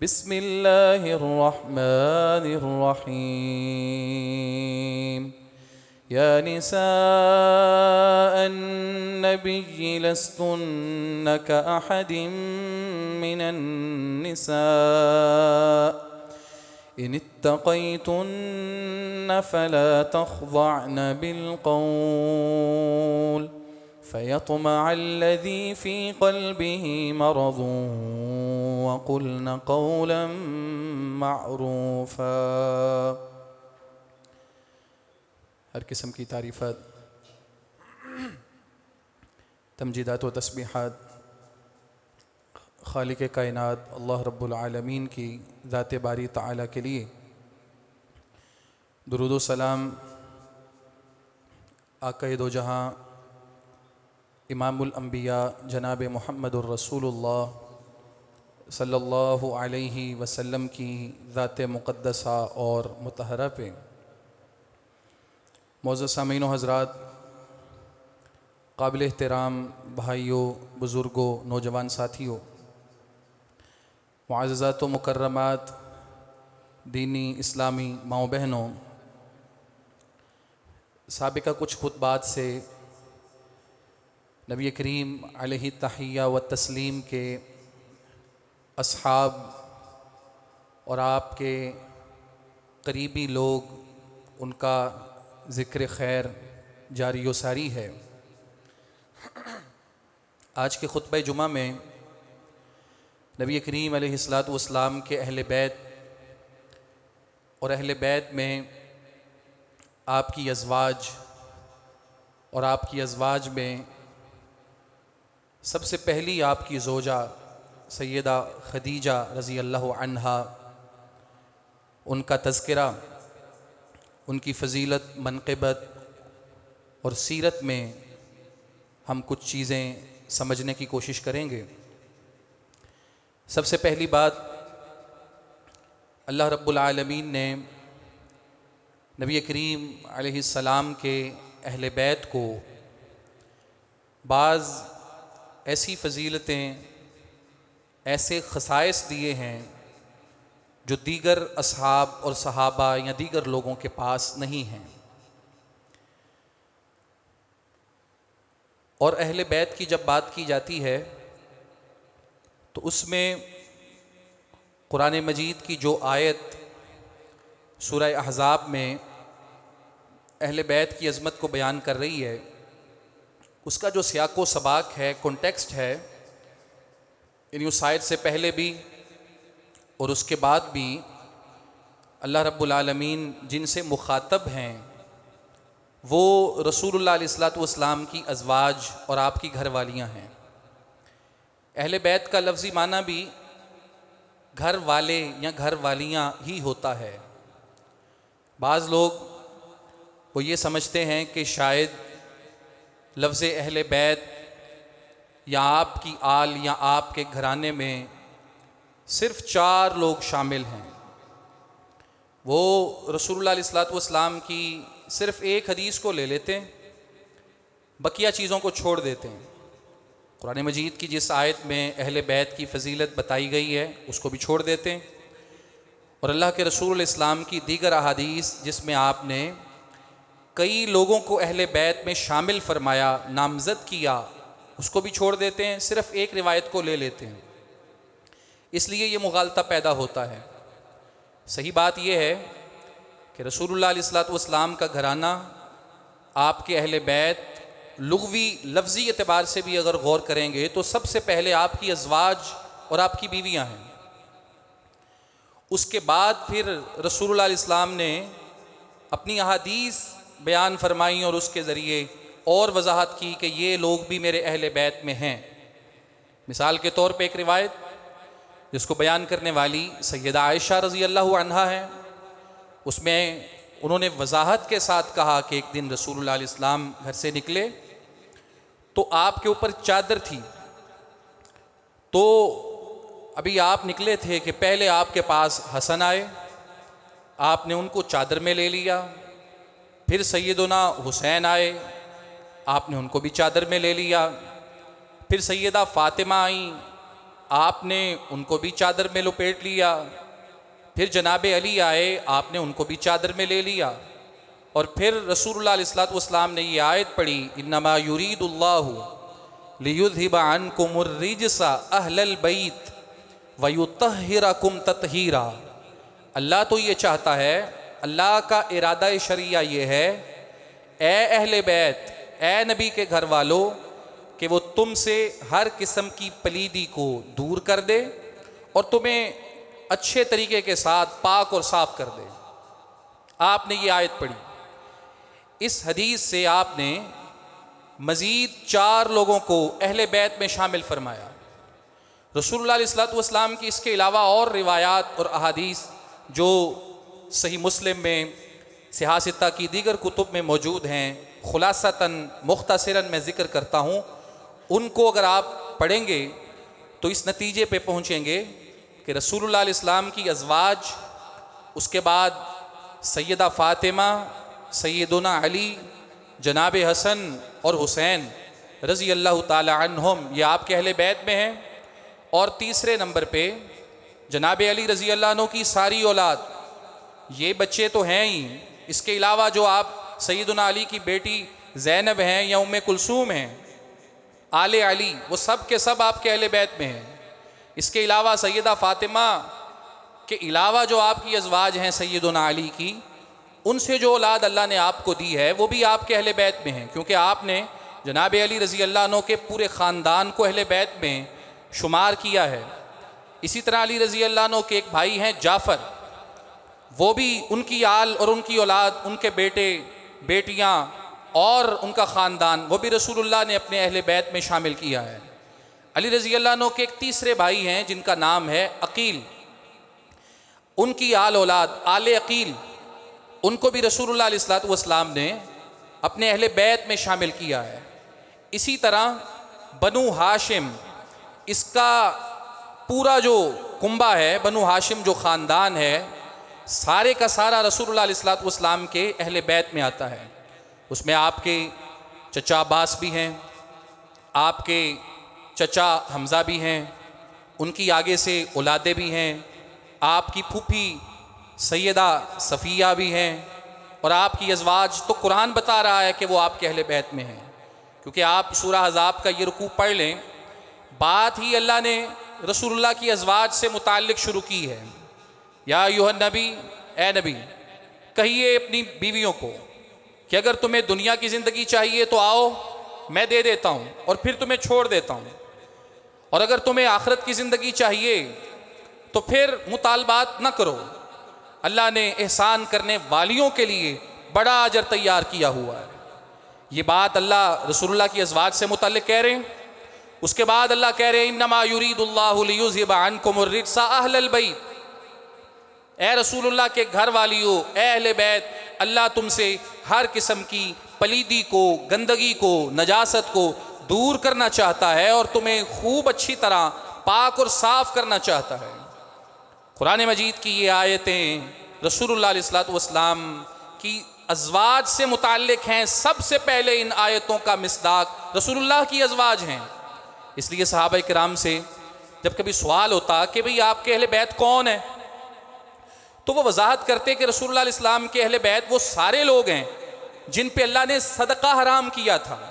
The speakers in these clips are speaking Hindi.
बिस्मिल्लाहिर्रहमानिर्रहीम। या निसाअन नबिय्यि लस्तुन्न कअहदिम मिनन निसा इनित्तक़ैतुन्न फला तख़ज़अन बिलक़ौल फ़यत्मअल्लज़ी फ़ी क़ल्बिही मरज़ुन वक़ुल्न क़ौलन मअरूफ़ा। हर किस्म की तारीफ़त, तमजीदात व तस्बीहात खालिक कायनात अल्लाह रब्बुल आलमीन की ज़ात बारी ताला के लिए। दुरूद व सलाम आक़ाए दो जहाँ इमामुल अंबिया जनाब मुहम्मदुर रसूलुल्लाह सल्लल्लाहु अलैहि वसल्लम की ज़ात मुक़द्दसा और मुतहरा पे। मौज़ूद सामीन व हज़रात, काबिल एहतराम भाइयों, बुज़ुर्गों, नौजवान साथियों, मुअज़्ज़ज़ात व मुकर्रमात, दीनी इस्लामी माओ बहनों, साबिक़ा कुछ खुतबात से नबी करीम अलैहि तहिया व तस्लीम के अस्हाब और आपके करीबी लोग, उनका ज़िक्र खैर जारी व सारी है। आज के खुतबा जुमा में नबी करीम अलैहिस्सलातु वस्सलाम के अहले बैत और अहले बैत में आपकी अज़वाज और आपकी अज़वाज में सबसे पहली आपकी ज़ोजा सैयदा खदीजा रज़ी अल्लाह अन्हा, उनका तज़किरा, उनकी फ़जीलत, मनक़िबत और सीरत में हम कुछ चीज़ें समझने की कोशिश करेंगे। सबसे पहली बात, अल्लाह रब्बुल आलमीन ने नबी करीम अलैहिस्सलाम के अहले बैत को बाज़ ऐसी फ़जीलतें, ऐसे ख़साइस दिए हैं जो दीगर असहाब और सहाबा या दीगर लोगों के पास नहीं हैं। और अहले बैत की जब बात की जाती है तो उसमें कुरान मजीद की जो आयत सूरह अहज़ाब में अहले बैत की अज़मत को बयान कर रही है, उसका जो सियाक़ो सबाक है, कॉन्टेक्स्ट है, यानी उस आयत से पहले भी और उसके बाद भी अल्लाह रब्बुल आलमीन जिनसे मुखातब हैं वो रसूलुल्लाह अलैहिस्सलातु वस्सलाम की अज़वाज और आपकी घरवालियाँ हैं। अहले बैत का लफ्ज़ी माना भी घर वाले या घरवालियाँ ही होता है। बाज़ लोग वो ये समझते हैं कि शायद लफ्ज़ अहले बैत या आपकी आल या आपके घराने में सिर्फ़ 4 लोग शामिल हैं। वो रसूलुल्लाह अलैहिस्सलातु वस्सलाम की सिर्फ़ एक हदीस को ले लेते हैं, बकिया चीज़ों को छोड़ देते हैं। कुरान मजीद की जिस आयत में अहले बैत की फ़जीलत बताई गई है उसको भी छोड़ देते हैं, और अल्लाह के रसूल इस्लाम की दीगर अहादीस जिसमें आपने कई लोगों को अहले बैत में शामिल फरमाया, नामज़द किया, उसको भी छोड़ देते हैं, सिर्फ़ एक रिवायत को ले लेते हैं। इसलिए ये मुगालता पैदा होता है। सही बात यह है कि रसूलुल्लाह अलैहिस्सलातु वस्सलाम का घराना, आपके अहले बैत, लुग़वी लफ्ज़ी एतबार से भी अगर गौर करेंगे तो सबसे पहले आपकी अज़वाज और आपकी बीवियां हैं। उसके बाद फिर रसूलुल्लाह अलैहिस्सलाम ने अपनी अहादीस बयान फरमाई और उसके ज़रिए और वजाहत की कि ये लोग भी मेरे अहले बैत में हैं। मिसाल के तौर पे एक रिवायत जिसको बयान करने वाली सैयदा आयशा रज़ी अल्लाह अन्हा है, उसमें उन्होंने वजाहत के साथ कहा कि एक दिन रसूलुल्लाह अलैहिस्सलाम घर से निकले तो आपके ऊपर चादर थी। तो अभी आप निकले थे कि पहले आपके पास हसन आए, आपने उनको चादर में ले लिया। फिर सैयदना हुसैन आए, आपने उनको भी चादर में ले लिया। फिर सैयदा फ़ातिमा आई, आपने उनको भी चादर में लपेट लिया। फिर जनाब अली आए, आपने उनको भी चादर में ले लिया। और फिर रसूलुल्लाह अलैहि वसल्लम ने ये आयत पढ़ी, इन्नमा युरीदुल्लाहु लियुज़हिबा अन्कुमुर रिजसा अहलल बैत व युतहिरकुम ततहीरा। अल्लाह तो ये चाहता है, अल्लाह का इरादा शरिया ये है, ए अहले बैत, ए नबी के घर वालों, कि वो तुमसे हर किस्म की पलीदी को दूर कर दे और तुम्हें अच्छे तरीके के साथ पाक और साफ कर दे। आपने ये आयत पढ़ी। इस हदीस से आपने मज़ीद 4 लोगों को अहले बैत में शामिल फरमाया। रसूलुल्लाह अलैहि वसल्लम की इसके अलावा और रिवायात और अहादीस जो सही मुस्लिम में, सियासता की दीगर कुतुब में मौजूद हैं, खुलासतन मुख्तसरन मैं ज़िक्र करता हूँ, उनको अगर आप पढ़ेंगे तो इस नतीजे पे पहुँचेंगे कि रसूलुल्लाह अलैहि वसल्लम की अज़वाज, उसके बाद सैयदा फ़ातिमा, सैयदुना अली, जनाब हसन और हुसैन रज़ी अल्लाह ताला अन्हुम, ये आपके अहले बैत में हैं। और तीसरे नंबर पे जनाब अली रज़ी अल्लाह अन्हु की सारी औलाद, ये बच्चे तो हैं ही, इसके अलावा जो आप सैयदुना अली की बेटी ज़ैनब हैं या उम्मे कुलसूम हैं, आले अली, वो सब के सब आपके अहले बैत में हैं। इसके अलावा सैयदा फ़ातिमा के अलावा जो आपकी अज़वाज हैं सैयदुना अली की, उनसे जो औलाद अल्लाह ने आपको दी है वो भी आपके अहले बैत में हैं, क्योंकि आपने जनाब अली रज़ी अल्लाह अन्हु के पूरे ख़ानदान को अहले बैत में शुमार किया है। इसी तरह अली रज़ी अल्लाह अन्हु के एक भाई हैं जाफ़र, वो भी, उनकी आल और उनकी औलाद, उनके बेटे बेटियां और उनका ख़ानदान, वो भी रसूलुल्लाह ने अपने अहले बैत में शामिल किया है। अली रज़ी अल्लाह अन्हु के एक तीसरे भाई हैं जिनका नाम है अकील, उनकी आल औलाद आले अकील, उनको भी रसूलुल्लाह अलैहि वसल्लम ने अपने अहले बैत में शामिल किया है। इसी तरह बनु हाशिम, इसका पूरा जो कुंबा है, बनु हाशिम जो ख़ानदान है, सारे का सारा रसूलुल्लाह अलैहि वसल्लम के अहले बैत में आता है। उसमें आपके चचा अब्बास भी हैं, आपके चचा हमज़ा भी हैं, उनकी आगे से औलादे भी हैं, आपकी फूफी सैयदा सफ़िया भी हैं, और आपकी अज़वाज, तो कुरान बता रहा है कि वो आपके अहले बैत में हैं। क्योंकि आप सूरह अहज़ाब का ये रुकू पढ़ लें, बात ही अल्लाह ने रसूलुल्लाह की अज़वाज से मुताल्लिक़ शुरू की है। या अय्युहन नबी, ए नबी, कहिए अपनी बीवियों को कि अगर तुम्हें दुनिया की ज़िंदगी चाहिए तो आओ, मैं दे देता हूँ और फिर तुम्हें छोड़ देता हूँ, और अगर तुम्हें आखिरत की ज़िंदगी चाहिए तो फिर मुतालबात न करो। अल्लाह ने एहसान करने वालियों के लिए बड़ा अजर तैयार किया हुआ है। ये बात अल्लाह रसूलुल्लाह की अज़वाज से मुतल्लिक़ कह रहे हैं। उसके बाद अल्लाह कह रहे हैं, इन्नमा युरीदुल्लाहु लियुज़हिबा अन्कुमुर रिज्सा अहलल बैत, ए रसूलुल्लाह के घर वालियों, ए अहले बैत, अल्लाह तुमसे हर किस्म की पलीदी को, गंदगी को, नजासत को दूर करना चाहता है और तुम्हें खूब अच्छी तरह पाक और साफ करना चाहता है। कुरान मजीद की ये आयतें रसूलुल्लाह अलैहि वसल्लम की अज़वाज से मुताल्लिक़ हैं। सबसे पहले इन आयतों का मिस्दाक रसूलुल्लाह की अज़वाज हैं। इसलिए सहाबा किराम से जब कभी सवाल होता कि भाई आपके अहले बैत कौन है, तो वो वजाहत करते कि रसूलुल्लाह अलैहि वसल्लम के अहले बैत वो सारे लोग हैं जिन पे अल्लाह ने सदका हराम किया था।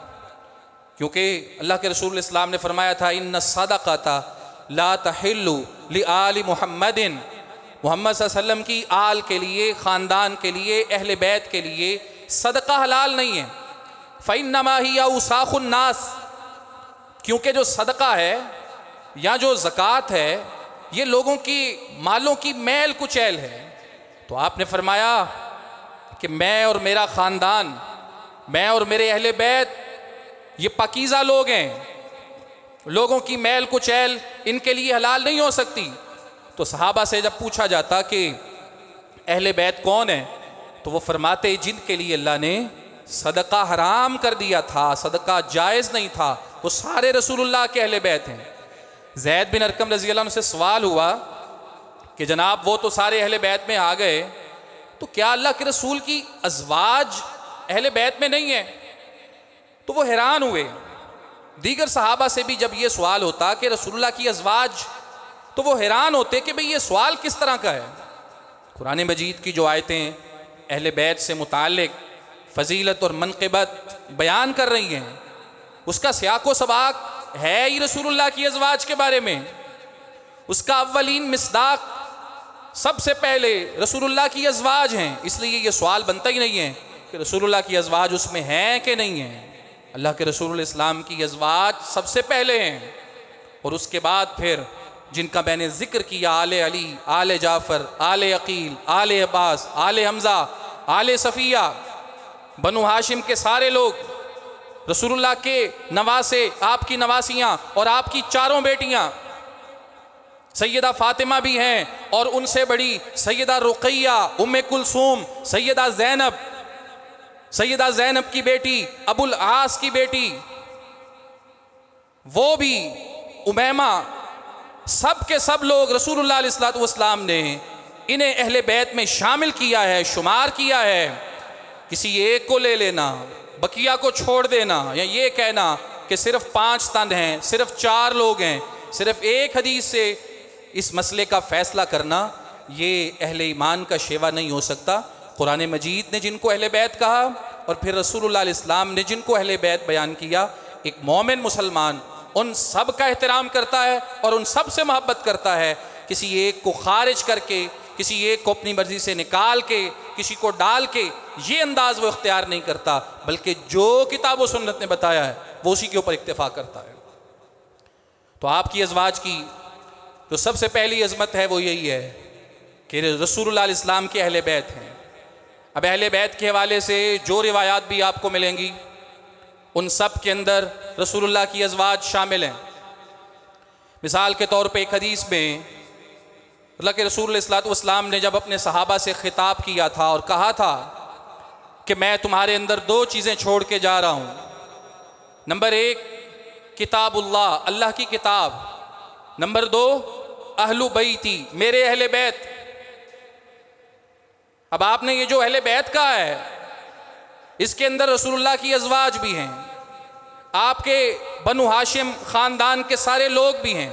क्योंकि अल्लाह के रसूल इस्लाम ने फरमाया था, इन्ना सदक़ता ला तहिल्लु लि आलि मुहम्मदिन, मोहम्मद सल्लल्लाहु अलैहि वसल्लम की आल के लिए, ख़ानदान के लिए, अहले बैत के लिए सदका हलाल नहीं है। फ़इन्नमा हिया उसाख़ुन नास, क्योंकि जो सदका है या जो ज़कात है ये लोगों की मालों की मैल कुचैल है। तो आपने फरमाया कि मैं और मेरा ख़ानदान, मैं और मेरे अहले बैत ये पाकीज़ा लोग हैं, लोगों की मैल कुचैल इनके लिए हलाल नहीं हो सकती। तो सहाबा से जब पूछा जाता कि अहले बैत कौन है, तो वो फरमाते जिनके लिए अल्लाह ने सदका हराम कर दिया था, सदका जायज़ नहीं था, वो सारे रसूलुल्लाह के अहले बैत हैं। ज़ैद बिन अरकम रज़ी अल्लाह अन्हु से सवाल हुआ कि जनाब वो तो सारे अहले बैत में आ गए, तो क्या अल्लाह के रसूल की अज़वाज अहले बैत में नहीं है? तो वो हैरान हुए दीगर सहाबा से भी जब ये सवाल होता कि रसूलुल्लाह की अज़वाज, तो वो हैरान होते कि भाई ये सवाल किस तरह का है। कुरान मजीद की जो आयतें अहले बैत से मुताल्लिक फ़जीलत और मनक़िबत बयान कर रही हैं, उसका सियाक़ व सबाक़ है ही रसूलुल्लाह की अज़वाज के बारे में। उसका अव्वलीन मिस्दाक़ सबसे पहले रसूलुल्लाह की अज़वाज हैं, इसलिए ये सवाल बनता ही नहीं है कि रसूलुल्लाह की अज़वाज उसमें हैं कि नहीं हैं। अल्लाह के रसूल इस्लाम की अज़वाज सबसे पहले हैं, और उसके बाद फिर जिनका मैंने ज़िक्र किया, आले अली, आले जाफ़र, आले अकील, आले अब्बास, आले हमज़ा, आले सफ़िया, बनु हाशिम के सारे लोग, रसूलुल्लाह के नवासे, आपकी नवासियाँ और आपकी चारों बेटियाँ, सैयदा फ़ातिमा भी हैं और उनसे बड़ी सैयदा रुक़ैया, उम्मे कुलसूम, सैयदा ज़ैनब, सैयदा ज़ैनब की बेटी, अबुल आस की बेटी, वो भी उमैमा, सब के सब लोग रसूलुल्लाह अलैहिस्सलातु वस्सलाम ने इन्हें अहले बैत में शामिल किया है, शुमार किया है। किसी एक को ले लेना, बकिया को छोड़ देना, या ये कहना कि सिर्फ 5 तन हैं, सिर्फ 4 लोग हैं, सिर्फ एक हदीस से इस मसले का फ़ैसला करना, ये अहले ईमान का शेवा नहीं हो सकता। कुरान मजीद ने जिनको अहले बैत कहा और फिर रसूलुल्लाह अलैहिस्सलाम ने जिनको अहले बैत बयान किया, एक मोमिन मुसलमान उन सब का एहतराम करता है और उन सब से मोहब्बत करता है। किसी एक को खारिज करके, किसी एक को अपनी मर्ज़ी से निकाल के, किसी को डाल के, ये अंदाज़ वो इख्तियार नहीं करता, बल्कि जो किताब व सुन्नत ने बताया है वो उसी के ऊपर इक्तिफ़ा करता है। तो आपकी अज़वाज की जो सबसे पहली अज़मत है वो यही है कि रसूलुल्लाह अलैहिस्सलाम के अहले बैत हैं। अब अहले बैत के हवाले से जो रिवायात भी आपको मिलेंगी, उन सब के अंदर रसूलुल्लाह की अज़वाज शामिल हैं। मिसाल के तौर पे एक हदीस में अल्लाह के रसूल अलैहिस्सलातु वस्सलाम ने जब अपने सहाबा से खिताब किया था और कहा था कि मैं तुम्हारे अंदर 2 चीज़ें छोड़ के जा रहा हूँ। नंबर 1 किताबुल्लाह, अल्लाह की किताब। नंबर 2 अहलु बैती, मेरे अहले बैत। अब आपने ये जो अहले बैत कहा है, इसके अंदर रसूलुल्लाह की अज़वाज भी हैं, आपके बनु हाशिम ख़ानदान के सारे लोग भी हैं,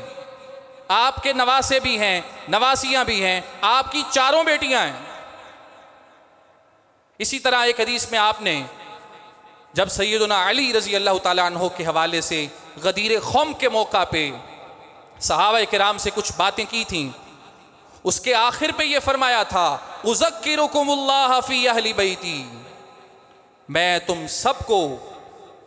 आपके नवासे भी हैं, नवासियाँ भी हैं, आपकी चारों बेटियाँ हैं। इसी तरह एक हदीस में आपने जब सैयदना अली रज़ी अल्लाह ताला अन्हो के हवाले से गदीर ख़ौम के मौका पे सहाबा किराम से कुछ बातें की थीं, उसके आखिर पे ये फरमाया था, उज़क्किरुकुमुल्लाह फ़ी अहली बैती, मैं तुम सबको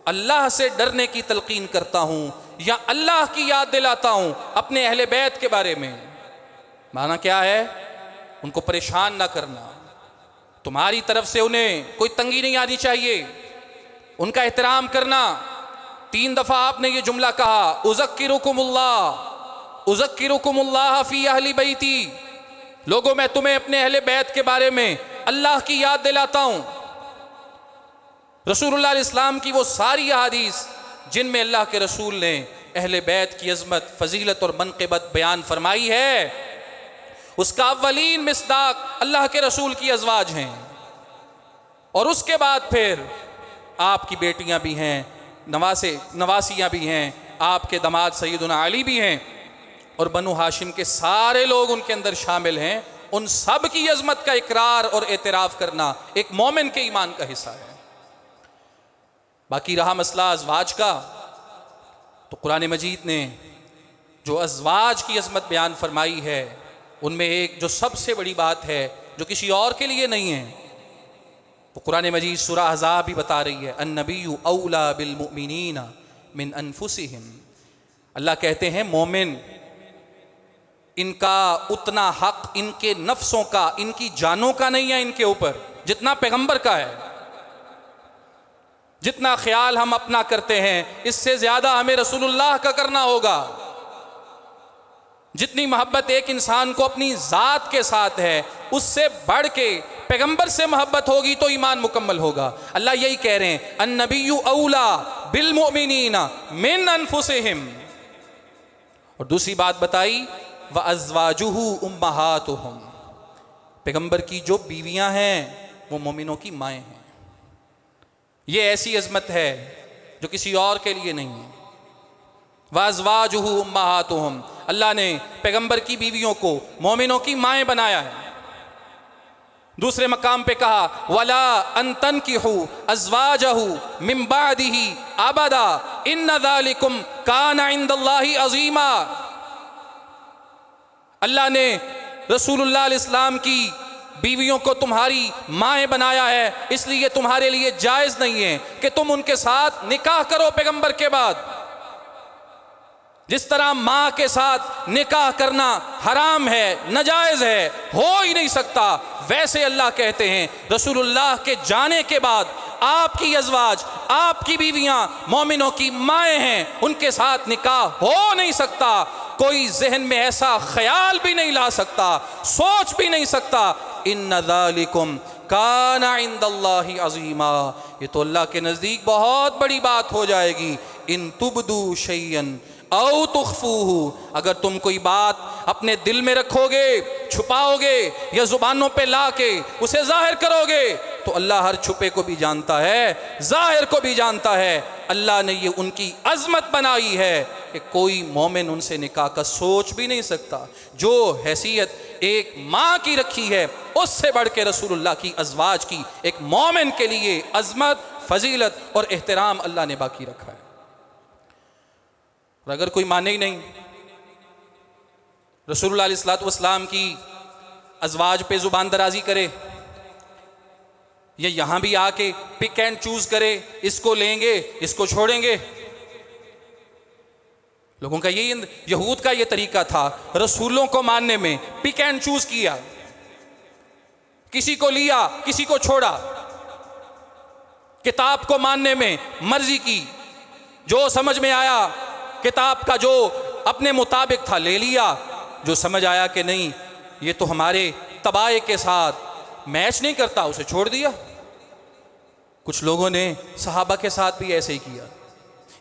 अल्लाह से डरने की तलकीन करता हूँ या अल्लाह की याद दिलाता हूँ अपने अहले बैत के बारे में। माना क्या है? उनको परेशान ना करना, तुम्हारी तरफ से उन्हें कोई तंगी नहीं आनी चाहिए, उनका एहतराम करना। 3 दफ़ा आपने ये जुमला कहा, उज़क्किरुकुमुल्लाह, उज़क्किरुकुमुल्लाह फ़ी अहली बैती, लोगों मैं तुम्हें अपने अहले बैत के बारे में अल्लाह की याद दिलाता हूँ। रसूलुल्लाह अलैहिस्सलाम की वो सारी अहादीस जिनमें अल्लाह के रसूल ने अहले बैत की अज़मत, फ़जीलत और मनक़िबत बयान फरमाई है, उसका अव्वलीन मिस्दाक़ अल्लाह के रसूल की अज़वाज हैं। और उसके बाद फिर आपकी बेटियां भी हैं, नवासियां भी हैं, आपके दामाद सैयदना अली भी हैं, और बनु हाशिम के सारे लोग उनके अंदर शामिल हैं। उन सब की अज़मत का इकरार और एतराफ़ करना एक मोमिन के ईमान का हिस्सा है। बाकी रहा मसला अज़वाज का, तो कुरान मजीद ने जो अज़वाज की अज़मत बयान फरमाई है, उनमें एक जो सबसे बड़ी बात है जो किसी और के लिए नहीं है, वो कुरान मजीद सूरह अहज़ाब भी बता रही है, अन्नबिय्यु औला बिल मुमिनीना मिन अनफुसिहिम। अल्लाह कहते हैं मोमिन, इनका उतना हक इनके नफ्सों का, इनकी जानों का नहीं है इनके ऊपर जितना पैगंबर का है। जितना ख्याल हम अपना करते हैं, इससे ज़्यादा हमें रसूलुल्लाह का करना होगा। जितनी मोहब्बत एक इंसान को अपनी ज़ात के साथ है, उससे बढ़ के पैगंबर से मोहब्बत होगी तो ईमान मुकम्मल होगा। अल्लाह यही कह रहे हैं, अन्नबिय्यु औला बिल मुमिनीना मिन अनफुसिहिम। और दूसरी बात बताई, व अज़वाजुहु उम्महातुहुम, पैगंबर की जो बीवियां हैं वो मोमिनों की माएँ हैं। ये ऐसी अज़मत है जो किसी और के लिए नहीं है। वाज़वाजुहु उम्महातुहुम, अल्लाह ने पैगंबर की बीवियों को मोमिनों की माएँ बनाया है। दूसरे मकाम पे कहा वला अंतन किहु अज़वाजहु मिन बादिही अबदा इन्न ज़ालिकुम काना इंदल्लाहि अज़ीमा। अल्लाह ने रसूलुल्लाह अलैहिस्सलाम की बीवियों को तुम्हारी माएँ बनाया है, इसलिए तुम्हारे लिए जायज़ नहीं है कि तुम उनके साथ निकाह करो पैगंबर के बाद। जिस तरह माँ के साथ निकाह करना हराम है, नाजायज़ है, हो ही नहीं सकता, वैसे अल्लाह कहते हैं रसूलुल्लाह के जाने के बाद आपकी अज़वाज, आपकी बीवियाँ मोमिनों की माएँ हैं, उनके साथ निकाह हो नहीं सकता। कोई जहन में ऐसा ख्याल भी नहीं ला सकता, सोच भी नहीं सकता। इन्ना ज़ालिकुम काना इंदल्लाहि अज़ीमा, ये तो अल्लाह के नज़दीक बहुत बड़ी बात हो जाएगी। इन तुबदू शैयन औ तुख्फूहु, अगर तुम कोई बात अपने दिल में रखोगे, छुपाओगे या जुबानों पे ला के उसे जाहिर करोगे, तो अल्लाह हर छुपे को भी जानता है, जाहिर को भी जानता है। अल्लाह ने ये उनकी अजमत बनाई है कि कोई मोमिन उनसे निकाह का सोच भी नहीं सकता। जो हैसियत एक माँ की रखी है, उससे बढ़ के रसूलुल्लाह की अज़वाज की एक मोमिन के लिए अजमत, फजीलत और एहतराम अल्लाह ने बाकी रखा है। और अगर कोई माने ही नहीं, रसूलुल्लाह अलैहिस्सलातु वस्सलाम की अज़वाज पे ज़ुबान दराजी करे या यहाँ भी आके पिक एंड चूज करे, इसको लेंगे इसको छोड़ेंगे, लोगों का यही, यहूद का ये तरीका था रसूलों को मानने में, पिक एंड चूज किया, किसी को लिया किसी को छोड़ा। किताब को मानने में मर्जी की, जो समझ में आया किताब का जो अपने मुताबिक था ले लिया, जो समझ आया कि नहीं ये तो हमारे तबाए के साथ मैच नहीं करता, उसे छोड़ दिया। कुछ लोगों ने सहाबा के साथ भी ऐसे ही किया,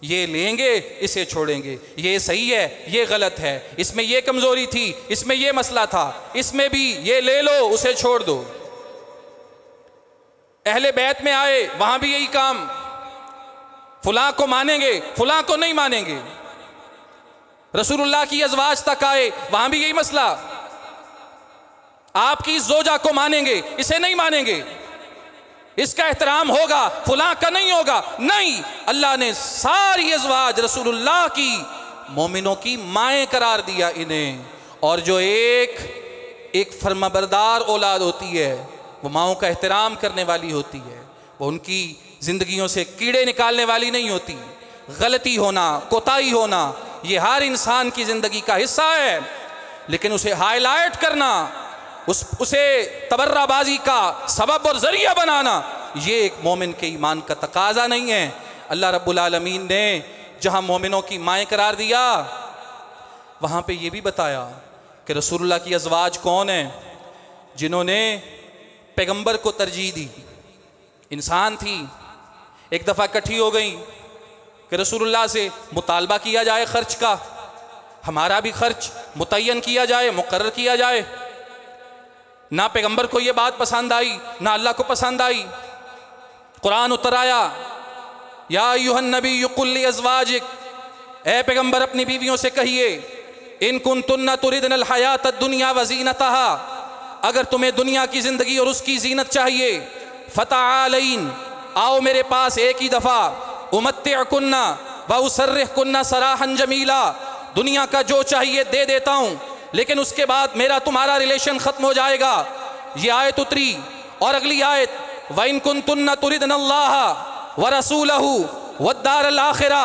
ये लेंगे इसे छोड़ेंगे, ये सही है ये गलत है, इसमें ये कमजोरी थी, इसमें ये मसला था, इसमें भी ये ले लो उसे छोड़ दो। अहले बैत में आए वहां भी यही काम, फुला को मानेंगे फुला को नहीं मानेंगे। रसूलुल्लाह की अज़वाज तक आए वहां भी यही मसला, आपकी जोजा को मानेंगे इसे नहीं मानेंगे, इसका एहतराम होगा फुला का नहीं होगा। नहीं, अल्लाह ने सारी अज़वाज रसूलुल्लाह की मोमिनों की माएँ करार दिया इन्हें। और जो एक फर्माबरदार औलाद होती है वो माओं का एहतराम करने वाली होती है, वो उनकी ज़िंदगियों से कीड़े निकालने वाली नहीं होती। गलती होना, कोताही होना, ये हर इंसान की ज़िंदगी का हिस्सा है, लेकिन उसे हाईलाइट करना, उसे तबर्राबाजी का सबब और ज़रिया बनाना, ये एक मोमिन के ईमान का तकाजा नहीं है। अल्लाह रब्बुल आलमीन ने जहाँ मोमिनों की माएँ करार दिया, वहाँ पे ये भी बताया कि रसूलुल्लाह की अज़वाज कौन है, जिन्होंने पैगंबर को तरजीह दी। इंसान थी, एक दफ़ा इकट्ठी हो गई कि रसूलुल्लाह से मुतालबा किया जाए खर्च का, हमारा भी खर्च मुतय्यन किया जाए, मुकर्रर किया जाए। ना पैगंबर को ये बात पसंद आई, ना अल्लाह को पसंद आई। कुरान उतर आया, या अय्युहन नबी कुल लि अज़वाजिक, ए पैगंबर अपनी बीवियों से कहिए, इन कुन्तुन्ना तुरिदनल हयात दुनिया व ज़ीनतहा, अगर तुम्हें दुनिया की ज़िंदगी और उसकी जीनत चाहिए, फ़तआलैन, आओ मेरे पास एक ही दफ़ा, उमत्तिअकुन्ना व उसर्रिहकुन्ना सराहन जमीला, दुनिया का जो चाहिए दे देता हूँ, लेकिन उसके बाद मेरा तुम्हारा रिलेशन ख़त्म हो जाएगा। ये आयत उतरी। और अगली आयत, व इन कुन्तुन्ना तुरिदनल्लाह व रसूलहू वद्दारल आखिरा,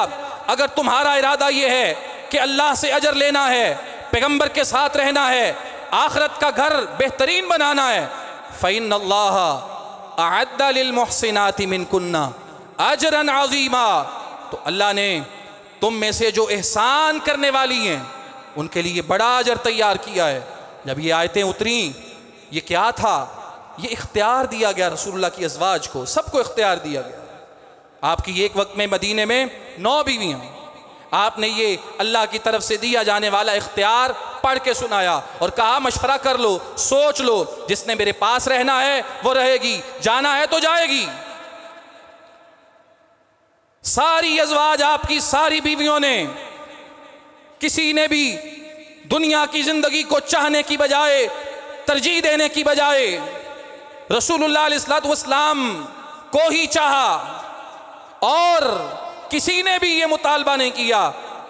अगर तुम्हारा इरादा ये है कि अल्लाह से अजर लेना है, पैगंबर के साथ रहना है, आखिरत का घर बेहतरीन बनाना है, फ़इन्नल्लाह अअद्दा लिल मुहसिनाति मिनकुन्ना अजरन अज़ीमा, तो अल्लाह ने तुम में से जो एहसान करने वाली हैं उनके लिए बड़ा अजर तैयार किया है। जब ये आयतें उतरी, ये क्या था? ये इख्तियार दिया गया रसूलुल्लाह की अज़वाज को, सबको इख्तियार दिया गया। आपकी एक वक्त में मदीने में 9 बीवियाँ, आपने ये अल्लाह की तरफ से दिया जाने वाला इख्तियार पढ़ के सुनाया और कहा मशवरा कर लो, सोच लो, जिसने मेरे पास रहना है वो रहेगी, जाना है तो जाएगी। सारी अज़वाज आपकी सारी बीवियों ने किसी ने भी दुनिया की ज़िंदगी को चाहने की बजाय, तरजीह देने की बजाय रसूलुल्लाह अलैहिस्सलातु वस्सलाम को ही चाहा, और किसी ने भी ये मुतालबा नहीं किया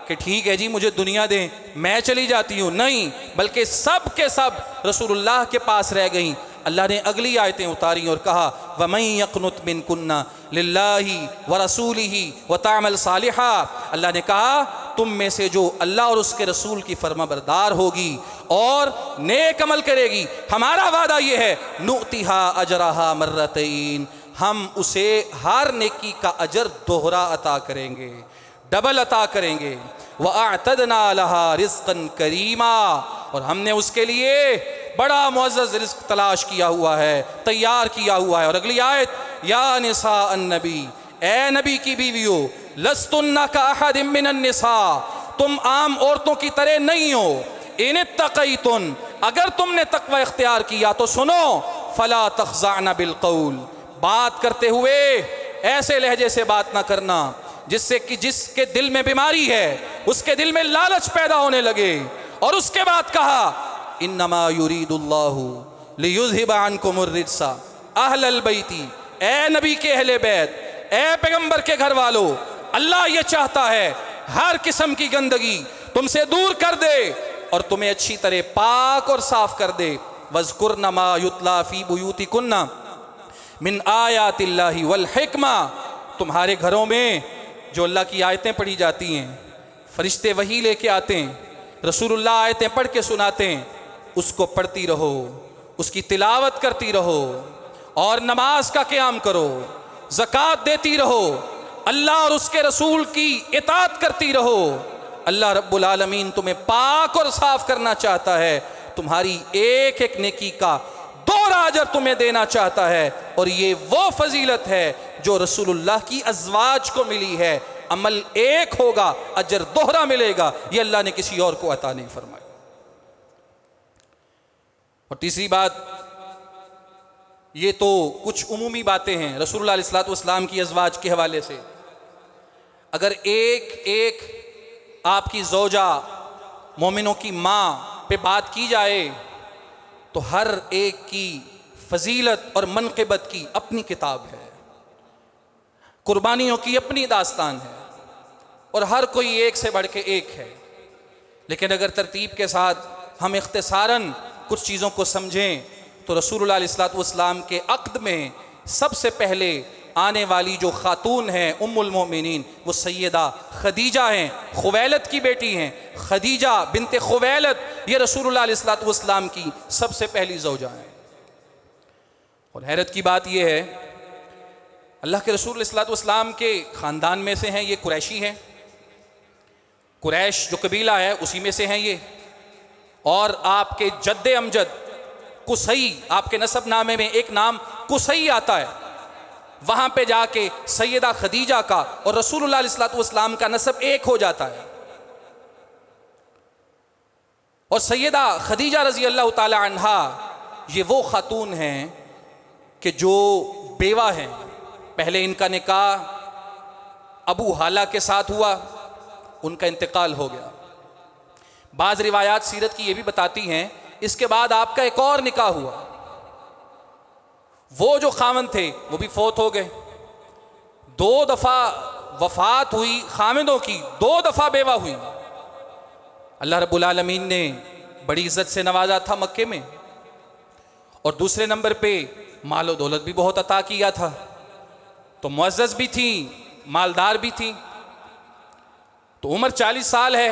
कि ठीक है जी मुझे दुनिया दें, मैं चली जाती हूँ। नहीं, बल्कि सब के सब रसूलुल्लाह के पास रह गईं। अल्लाह ने अगली आयतें उतारी और कहा वमन यक़नुत मिनकुन्ना लिल्लाहि व रसूलिही व तअमल सालिहा। अल्लाह ने कहा तुम में से जो अल्लाह और उसके रसूल की फरमाबरदार होगी और नेक अमल करेगी, हमारा वादा ये है नुतिहा अजरहा मर्रतैन, हम उसे हर नेकी का अजर दोहरा अता करेंगे, डबल अता करेंगे। व अअतदना लहा रिज़्क़न करीमा, और हमने उसके लिए बड़ा मुअज़्ज़ज़ रिज़्क़ तलाश किया हुआ है, तैयार किया हुआ है। और अगली आयत या निसा अन्नबी, ए नबी की बीवियों, लस्तुन्ना का अहदिम मिनन निसा, तुम आम औरतों की तरह नहीं हो। इन इत्तक़ैतुन, अगर तुमने तक़वा इख्तियार किया तो सुनो, फला तख़ज़अन बिलक़ौल, बात करते हुए ऐसे लहजे से बात ना करना जिससे कि जिसके दिल में बीमारी है उसके दिल में लालच पैदा होने लगे। और उसके बाद कहा इन्नमा युरीदुल्लाहु लियुज़हिब अन्कुमुर रिज्सा अहलल बैती, ए नबी के अहले बैत, ए पैगंबर के घर वालों, अल्लाह ये चाहता है हर किस्म की गंदगी तुमसे दूर कर दे और तुम्हें अच्छी तरह पाक और साफ कर दे। वज़कुरना मा युतला फी बुयूतिकुन्ना मिन आयातिल्लाहि वल हिकमा, तुम्हारे घरों में जो अल्लाह की आयतें पढ़ी जाती हैं, फरिश्ते वही लेके आते हैं, रसूलुल्लाह आयतें पढ़ के सुनाते हैं, उसको पढ़ती रहो, उसकी तिलावत करती रहो और नमाज का क़याम करो, ज़कात देती रहो, अल्लाह और उसके रसूल की इताअत करती रहो। अल्लाह रब्बुल आलमीन तुम्हें पाक और साफ करना चाहता है, तुम्हारी एक एक नेकी का दोहरा अजर तुम्हें देना चाहता है। और ये वो फजीलत है जो रसूलुल्लाह की अज़वाज को मिली है। अमल एक होगा, अजर दोहरा मिलेगा, ये अल्लाह ने किसी और को अता नहीं फरमाई। और तीसरी बात, ये तो कुछ उमूमी बातें हैं रसूलुल्लाह अलैहिस्सलातु वस्सलाम की अज़वाज के हवाले से। अगर एक एक आपकी ज़ौजा मोमिनों की माँ पे बात की जाए तो हर एक की फजीलत और मनक़िबत की अपनी किताब है, कुर्बानियों की अपनी दास्तान है, और हर कोई एक से बढ़ के एक है। लेकिन अगर तरतीब के साथ हम इख्तिसारन कुछ चीज़ों को समझें तो रसूलुल्लाह अलैहिस्सलातु वस्सलाम के अक़्द में सबसे पहले आने वाली जो खातून हैं उम्मुल मोमिनीन, वो सैयदा खदीजा हैं, खुवैलद की बेटी हैं। खदीजा बिनते खुवैलद ये रसूलुल्लाह अलैहिस्सलातु वस्सलाम की सबसे पहली ज़ौजा हैं। और हैरत की बात यह है, अल्लाह के रसूल अलैहिस्सलातु वस्सलाम के ख़ानदान में से हैं, ये कुरैशी हैं, कुरैश जो कबीला है उसी में से हैं ये। और आपके जद्दे अमजद कुसई, आपके नसब नामे में एक नाम कुसई आता है, वहाँ पे जाके सैयदा खदीजा का और रसूलुल्लाह अलैहिस्सलातु वस्सलाम का नसब एक हो जाता है। और सैयदा खदीजा रज़ी अल्लाह ताला अन्हा ये वो खातून हैं कि जो बेवा हैं। पहले इनका निकाह अबू हाला के साथ हुआ, उनका इंतकाल हो गया। बाज़ रिवायात सीरत की ये भी बताती हैं इसके बाद आपका एक और निकाह हुआ, वो जो खामन थे वो भी फौत हो गए। 2 दफ़ा वफ़ात हुई खामिदों की, 2 दफ़ा बेवा हुई। अल्लाह रब्बुल आलमीन ने बड़ी इज़्ज़त से नवाजा था मक्के में, और दूसरे नंबर पे माल और दौलत भी बहुत अता किया था, तो मुअज़्ज़ज़ भी थी, मालदार भी थी। तो उम्र 40 साल है,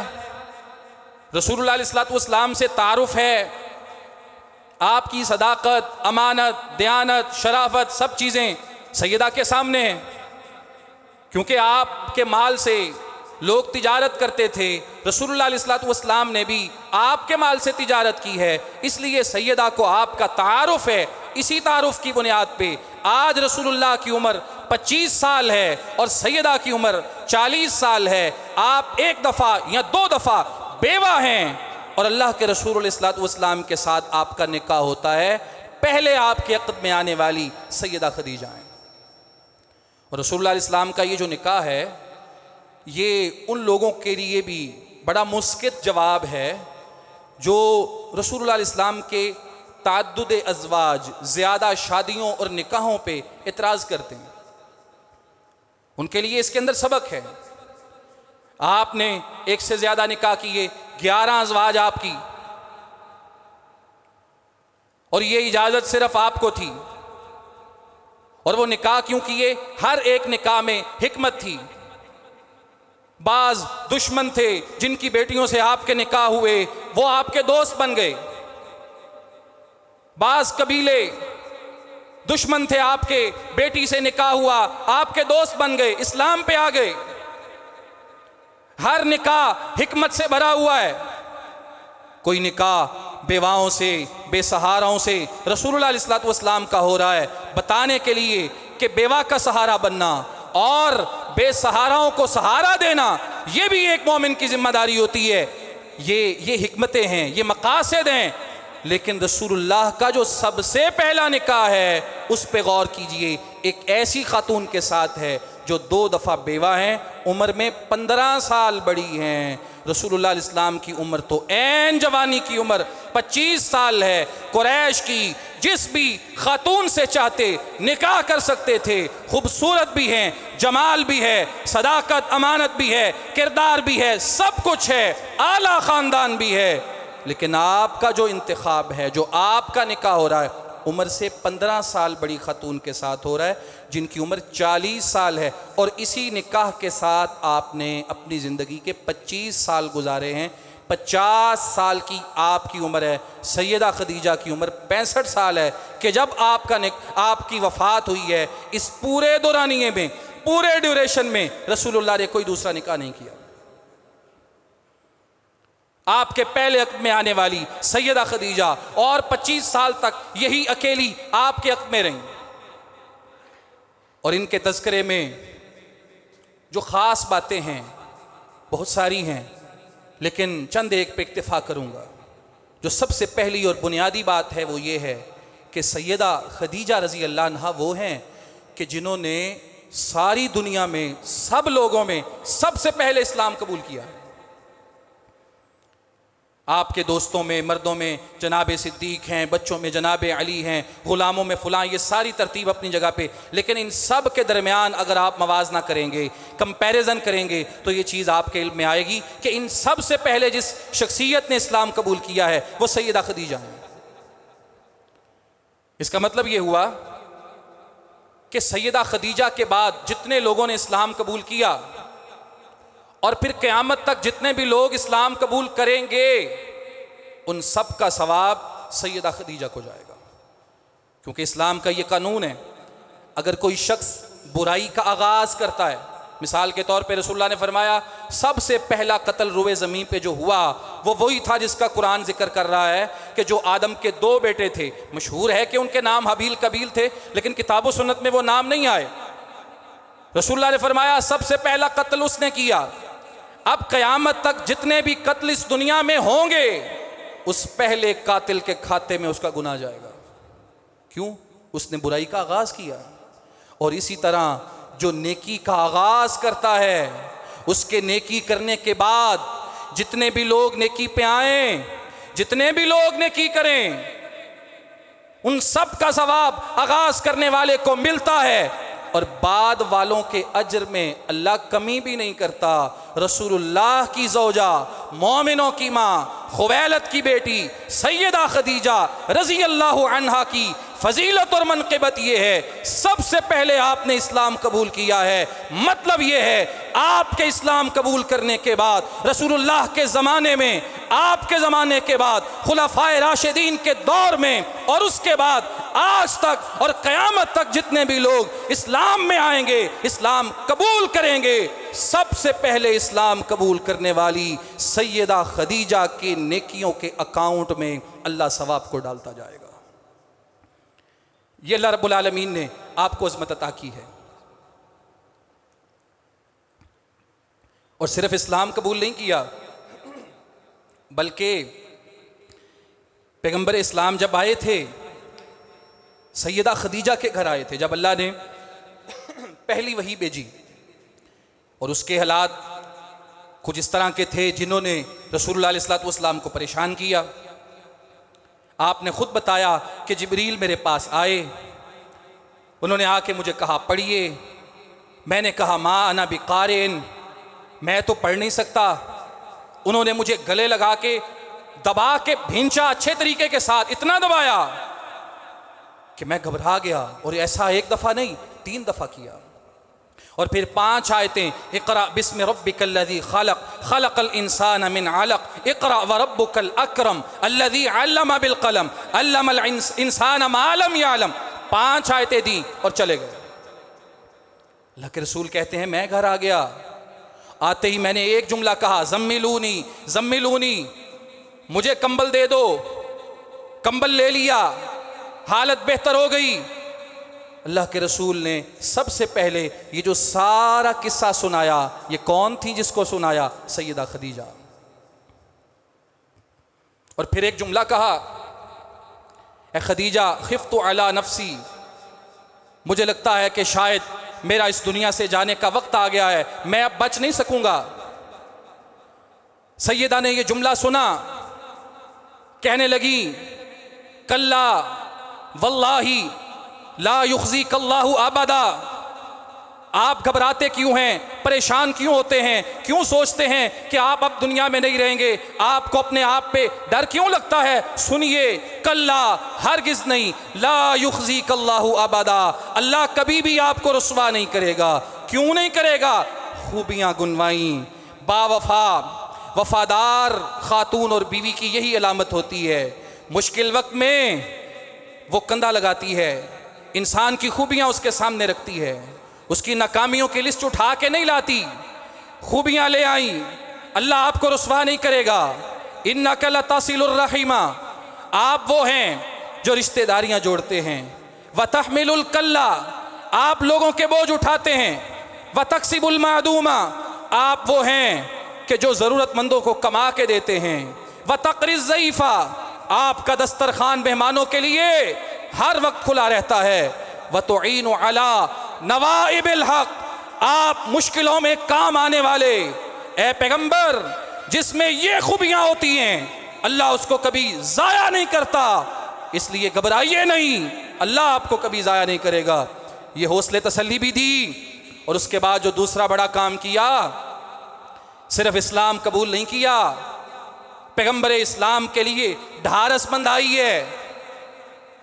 रसूलुल्लाह अलैहिस्सलातु वस्सलाम से तारुफ़ है, आपकी सदाकत, अमानत, दयानत, शराफत सब चीज़ें सैयदा के सामने हैं। क्योंकि आपके माल से लोग तिजारत करते थे, रसूलुल्लाह अलैहिस्सलातु वस्सलाम ने भी आपके माल से तिजारत की है, इसलिए सैयदा को आपका तारुफ़ है। इसी तारुफ़ की बुनियाद पे आज रसूलुल्लाह की उम्र 25 साल है और सैयदा की उम्र 40 साल है। आप एक दफ़ा या 2 दफ़ा बेवा हैं और अल्लाह के रसूल अलैहिस्सलातु वस्सलाम के साथ आपका निकाह होता है, पहले आपके अक़द में आने वाली सैयदा खदीजा हैं। और रसूलुल्लाह अलैहिस्सलाम का ये जो निकाह है, ये उन लोगों के लिए भी बड़ा मुस्कित जवाब है जो रसूलुल्लाह इस्लाम के ताद्दुद अज़वाज, ज़्यादा शादियों और निकाहों पे इतराज़ करते हैं। उनके लिए इसके अंदर सबक है। आपने एक से ज़्यादा निकाह किए, 11 अज़वाज आपकी, और ये इजाज़त सिर्फ आपको थी। और वो निकाह क्यों किए? हर एक निकाह में हिकमत थी। बाज दुश्मन थे जिनकी बेटियों से आपके निकाह हुए, वो आपके दोस्त बन गए। बाज कबीले दुश्मन थे आपके, बेटी से निकाह हुआ, आपके दोस्त बन गए, इस्लाम पे आ गए। हर निकाह हिकमत से भरा हुआ है। कोई निकाह बेवाओं से, बेसहाराओं से रसूलुल्लाह अलैहि वसल्लम का हो रहा है, बताने के लिए कि बेवा का सहारा बनना और बेसहाराओं को सहारा देना, ये भी एक मोमिन की जिम्मेदारी होती है। ये हिकमतें हैं, ये मकासद हैं। लेकिन रसूलुल्लाह का जो सबसे पहला निकाह है उस पे गौर कीजिए। एक ऐसी खातून के साथ है जो 2 दफ़ा बेवा हैं, उम्र में 15 साल बड़ी हैं। रसूलुल्लाह इस्लाम की उम्र तो ऐन जवानी की उम्र 25 साल है। कुरैश की जिस भी खातून से चाहते निकाह कर सकते थे। खूबसूरत भी हैं, जमाल भी है, सदाकत अमानत भी है, किरदार भी है, सब कुछ है, आला ख़ानदान भी है। लेकिन आपका जो इंतखाब है, जो आपका निकाह हो रहा है, उम्र से 15 साल बड़ी खातून के साथ हो रहा है जिनकी उम्र 40 साल है। और इसी निकाह के साथ आपने अपनी ज़िंदगी के 25 साल गुजारे हैं। 50 साल की आपकी उम्र है। सैयदा खदीजा की उम्र 65 साल है कि जब आपकी वफ़ात हुई है। इस पूरे दौरानिए में, पूरे ड्यूरेशन में रसूलुल्लाह ने कोई दूसरा निकाह नहीं किया। आपके पहले हक़ में आने वाली सैयदा खदीजा और 25 साल तक यही अकेली आपके हक़ में रहीं। और इनके तज़किरे में जो ख़ास बातें हैं बहुत सारी हैं, लेकिन चंद एक पे इक्तिफ़ा करूँगा। जो सबसे पहली और बुनियादी बात है वो ये है कि सैयदा खदीजा रज़ी अल्लाह अन्हा वो हैं कि जिन्होंने सारी दुनिया में, सब लोगों में सबसे पहले इस्लाम कबूल किया। आपके दोस्तों में, मर्दों में जनाब सिद्दीक हैं, बच्चों में जनाब अली हैं, ग़ुलामों में फ़लाँ, ये सारी तरतीब अपनी जगह पे। लेकिन इन सब के दरमियान अगर आप मवाजना करेंगे, कंपैरिजन करेंगे, तो ये चीज़ आपके इल्म में आएगी कि इन सब से पहले जिस शख्सियत ने इस्लाम कबूल किया है वो सैयदा खदीजा है। इसका मतलब ये हुआ कि सैयदा खदीजा के बाद जितने लोगों ने इस्लाम कबूल किया और फिर क़यामत तक जितने भी लोग इस्लाम कबूल करेंगे, उन सब का सवाब सैयदा खदीजा को जाएगा। क्योंकि इस्लाम का ये कानून है, अगर कोई शख्स बुराई का आगाज़ करता है, मिसाल के तौर पे रसूलुल्लाह ने फरमाया सबसे पहला कत्ल रुए ज़मीन पे जो हुआ वो वही था जिसका कुरान जिक्र कर रहा है कि जो आदम के 2 बेटे थे। मशहूर है कि उनके नाम हबील कबील थे, लेकिन किताब व सुन्नत में वो नाम नहीं आए। रसूलुल्लाह ने फरमाया सबसे पहला कत्ल उसने किया। अब क़यामत तक जितने भी कत्ल इस दुनिया में होंगे, उस पहले कातिल के खाते में उसका गुनाह जाएगा। क्यों? उसने बुराई का आगाज़ किया। और इसी तरह जो नेकी का आगाज़ करता है, उसके नेकी करने के बाद जितने भी लोग नेकी पे आए, जितने भी लोग नेकी करें, उन सब का सवाब आगाज़ करने वाले को मिलता है। और बाद वालों के अजर में अल्लाह कमी भी नहीं करता। रसूलुल्लाह की ज़ौजा, मोमिनों की माँ, खुवैलद की बेटी सैयदा खदीजा रज़ी अल्लाह अन्हा की फजीलत और मनक़िबत ये है, सबसे पहले आपने इस्लाम कबूल किया है। मतलब ये है आपके इस्लाम कबूल करने के बाद रसूलुल्लाह के ज़माने में, आपके ज़माने के बाद खुलफ़ाए राशिदीन के दौर में, और उसके बाद आज तक और क़यामत तक जितने भी लोग इस्लाम में आएंगे, इस्लाम कबूल करेंगे, सबसे पहले इस्लाम कबूल करने वाली सैयदा खदीजा के नेकियों के अकाउंट में अल्लाह सवाब को डालता जाएगा। ये अल्लाह रब्बुल आलमीन ने आपको अज़मत अता की है। और सिर्फ इस्लाम कबूल नहीं किया, बल्कि पैगंबर इस्लाम जब आए थे, सैयदा खदीजा के घर आए थे। जब अल्लाह ने पहली वही भेजी और उसके हालात कुछ इस तरह के थे जिन्होंने रसूलुल्लाह अलैहि वसल्लम को परेशान किया। आपने खुद बताया कि जिब्रील मेरे पास आए, उन्होंने आके मुझे कहा पढ़िए। मैंने कहा मा अना बिकारिन, मैं तो पढ़ नहीं सकता। उन्होंने मुझे गले लगा के दबा के भींचा, अच्छे तरीके के साथ इतना दबाया कि मैं घबरा गया। और ऐसा एक दफ़ा नहीं, 3 दफ़ा किया। और फिर 5 आयतें, इक़रा बिस्मि रब्बिकल्लज़ी खलक़ खलक़ल इंसान मिन अलक़ इक़रा व रब्बुकल अकरम अल्लज़ी अल्लम बिल क़लम अल्लमल इंसान मा लम यअलम। 5 आयतें दी और चले गए। अल्लाह के रसूल कहते हैं मैं घर आ गया, आते ही मैंने एक जुमला कहा, ज़म्मिलूनी ज़म्मिलूनी, मुझे कंबल दे दो। कंबल ले लिया, हालत बेहतर हो गई। अल्लाह के रसूल ने सबसे पहले ये जो सारा किस्सा सुनाया, ये कौन थी जिसको सुनाया? सैयदा खदीजा। और फिर एक जुमला कहा, ए खदीजा खिफ्तु अला नफ्सी, मुझे लगता है कि शायद मेरा इस दुनिया से जाने का वक्त आ गया है, मैं अब बच नहीं सकूंगा। सैयदा ने ये जुमला सुना, कहने लगी कल्ला वल्लाही ला युख्ज़ीकल्लाहु अबदा। आप घबराते क्यों हैं, परेशान क्यों होते हैं, क्यों सोचते हैं कि आप अब दुनिया में नहीं रहेंगे? आपको अपने आप पे डर क्यों लगता है? सुनिए, कल्ला, हरगिज़ नहीं, ला युख्ज़ीकल्लाहु अबदा, अल्लाह कभी भी आपको रुस्वा नहीं करेगा। क्यों नहीं करेगा? खूबियाँ गुनवाई, बावफा वफादार खातून और बीवी की यही अलामत होती है। मुश्किल वक्त में वो कंधा लगाती है, इंसान की खूबियाँ उसके सामने रखती है, उसकी नाकामियों की लिस्ट उठा के नहीं लाती, खूबियाँ ले आई। अल्लाह आपको रुस्वा नहीं करेगा। इन्नका लतासिलुर रहीमा, आप वो हैं जो रिश्तेदारियाँ जोड़ते हैं। व तहमिलुल कल्ला, आप लोगों के बोझ उठाते हैं। व तक्सिबुल मादूमा, आप वो हैं कि जो ज़रूरतमंदों को कमा के देते हैं। व तक़रिज़ ज़ईफ़ा, आपका दस्तरखान मेहमानों के लिए हर वक्त खुला रहता है। व तुईनु अला नवाइबिल हक़, आप मुश्किलों में काम आने वाले। ए पैगंबर, जिसमें ये खूबियाँ होती हैं अल्लाह उसको कभी ज़ाया नहीं करता, इसलिए घबराइए नहीं, अल्लाह आपको कभी ज़ाया नहीं करेगा। ये हौसले तसल्ली भी दी। और उसके बाद जो दूसरा बड़ा काम किया, सिर्फ इस्लाम कबूल नहीं किया, पैगंबर इस्लाम के लिए ढारस बंधाई है,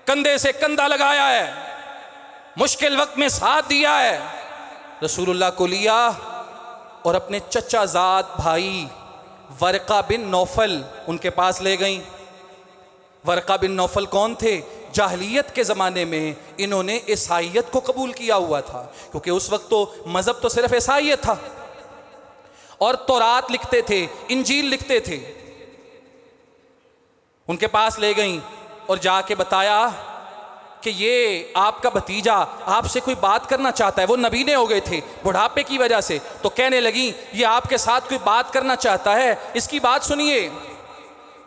कंधे से कंधा लगाया है, मुश्किल वक्त में साथ दिया है। रसूलुल्लाह को लिया और अपने चचा ज़ाद भाई वरका बिन नौफल उनके पास ले गई। वरका बिन नौफल कौन थे? जाहलियत के ज़माने में इन्होंने ईसाइयत को कबूल किया हुआ था, क्योंकि उस वक्त तो मज़हब तो सिर्फ ईसाइयत था, और तौरात लिखते थे, इंजील लिखते थे। उनके पास ले गई और जाके बताया कि ये आपका भतीजा आपसे कोई बात करना चाहता है। वो नबीने हो गए थे बुढ़ापे की वजह से, तो कहने लगी ये आपके साथ कोई बात करना चाहता है, इसकी बात सुनिए।